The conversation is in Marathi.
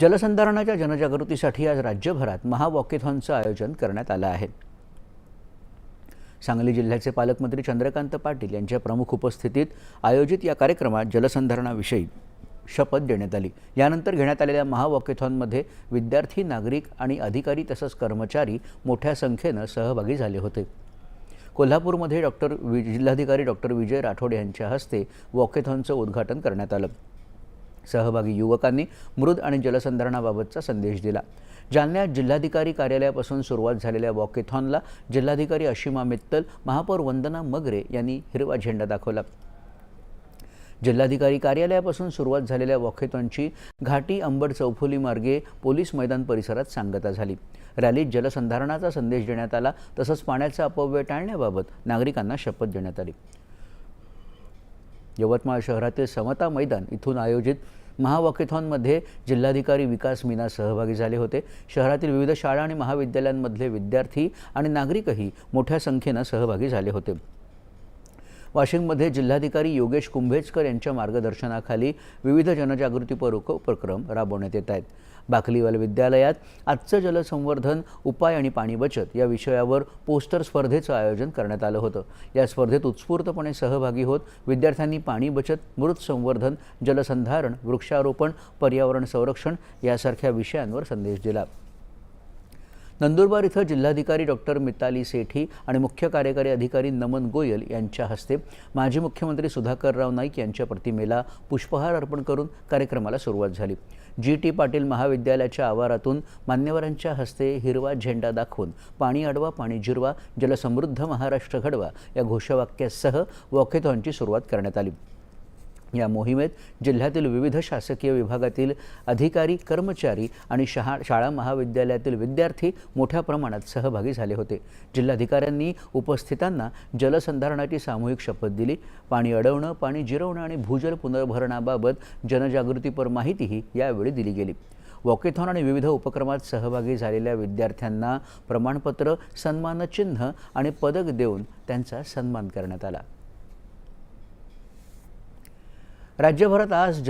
जलसंधारणाच्या जनजागृतीसाठी आज राज्यभरात महावॉकेथॉनचं आयोजन करण्यात आलं आहे। सांगली जिल्ह्याचे पालकमंत्री चंद्रकांत पाटील यांच्या प्रमुख उपस्थितीत आयोजित या कार्यक्रमात जलसंधारणाविषयी शपथ देण्यात आली। यानंतर घेण्यात आलेल्या महावॉकेथॉनमध्ये विद्यार्थी, नागरिक आणि अधिकारी तसंच कर्मचारी मोठ्या संख्येनं सहभागी झाले होते। कोल्हापूरमध्ये जिल्हाधिकारी डॉक्टर विजय राठोड यांच्या हस्ते वॉकेथॉनचं उद्घाटन करण्यात आलं। सहभागी युवकांनी मृद आणि जलसंधारणाबाबतचा संदेश दिला। जालन्यात जिल्हाधिकारी कार्यालयापासून सुरुवात झालेल्या वॉकेथॉनला जिल्हाधिकारी अशिमा मित्तल, महापौर वंदना मगरे यांनी हिरवा झेंडा दाखवला। जिल्हाधिकारी कार्यालयापासून सुरुवात झालेल्या वॉकेथॉनची घाटी अंबड चौफुली मार्गे पोलीस मैदान परिसरात सांगता झाली। रॅलीत जलसंधारणाचा संदेश देण्यात आला, तसंच पाण्याचा अपव्यय टाळण्याबाबत नागरिकांना शपथ देण्यात आली। यवतमाळ शहरातील समता मैदान इथून आयोजित महावॉकेथॉनमध्ये जिल्हाधिकारी विकास मीना सहभागी झाले होते। शहरातील विविध शाळा आणि महाविद्यालयांमधले विद्यार्थी आणि नागरिकही मोठ्या संख्येनं सहभागी झाले होते। वाशिममध्ये जिल्हाधिकारी योगेश कुंभेजकर यांच्या मार्गदर्शनाखाली विविध जनजागृतीपर उपक्रम राबवण्यात येत आहेत। बाकलीवाल विद्यालयात आजचं जलसंवर्धन उपाय आणि पाणी बचत या विषयावर पोस्टर स्पर्धेचं आयोजन करण्यात आलं होतं। या स्पर्धेत उत्स्फूर्तपणे सहभागी होत विद्यार्थ्यांनी पाणी बचत, मृद संवर्धन, जलसंधारण, वृक्षारोपण, पर्यावरण संरक्षण यासारख्या विषयांवर संदेश दिला। नंदुरबार इथं जिल्हाधिकारी डॉक्टर मिताली सेठी आणि मुख्य कार्यकारी अधिकारी नमन गोयल यांच्या हस्ते माजी मुख्यमंत्री सुधाकरराव नाईक यांच्या प्रतिमेला पुष्पहार अर्पण करून कार्यक्रमाला सुरुवात झाली। जी.टी. पाटील महाविद्यालयाच्या आवारातून मान्यवरांच्या हस्ते हिरवा झेंडा दाखवून पाणी अडवा, पाणी जिरवा, जलसमृद्ध महाराष्ट्र घडवा या घोषवाक्यासह वॉकेथॉनची सुरुवात करण्यात आली। या मोहिमेत जिल्ह्यातील विविध शासकीय विभागातील अधिकारी, कर्मचारी आणि शाळा महाविद्यालयातील विद्यार्थी मोठ्या प्रमाणात सहभागी झाले होते। जिल्हाधिकाऱ्यांनी उपस्थितांना जलसंधारणाची सामूहिक शपथ दिली। पाणी अडवणं, पाणी जिरवणं आणि भूजल पुनर्भरणाबाबत जनजागृतीपर माहितीही यावेळी दिली गेली। वॉकेथॉन आणि विविध उपक्रमात सहभागी झालेल्या विद्यार्थ्यांना प्रमाणपत्र, सन्मानचिन्ह आणि पदक देऊन त्यांचा सन्मान करण्यात आला। राज्यभरात आज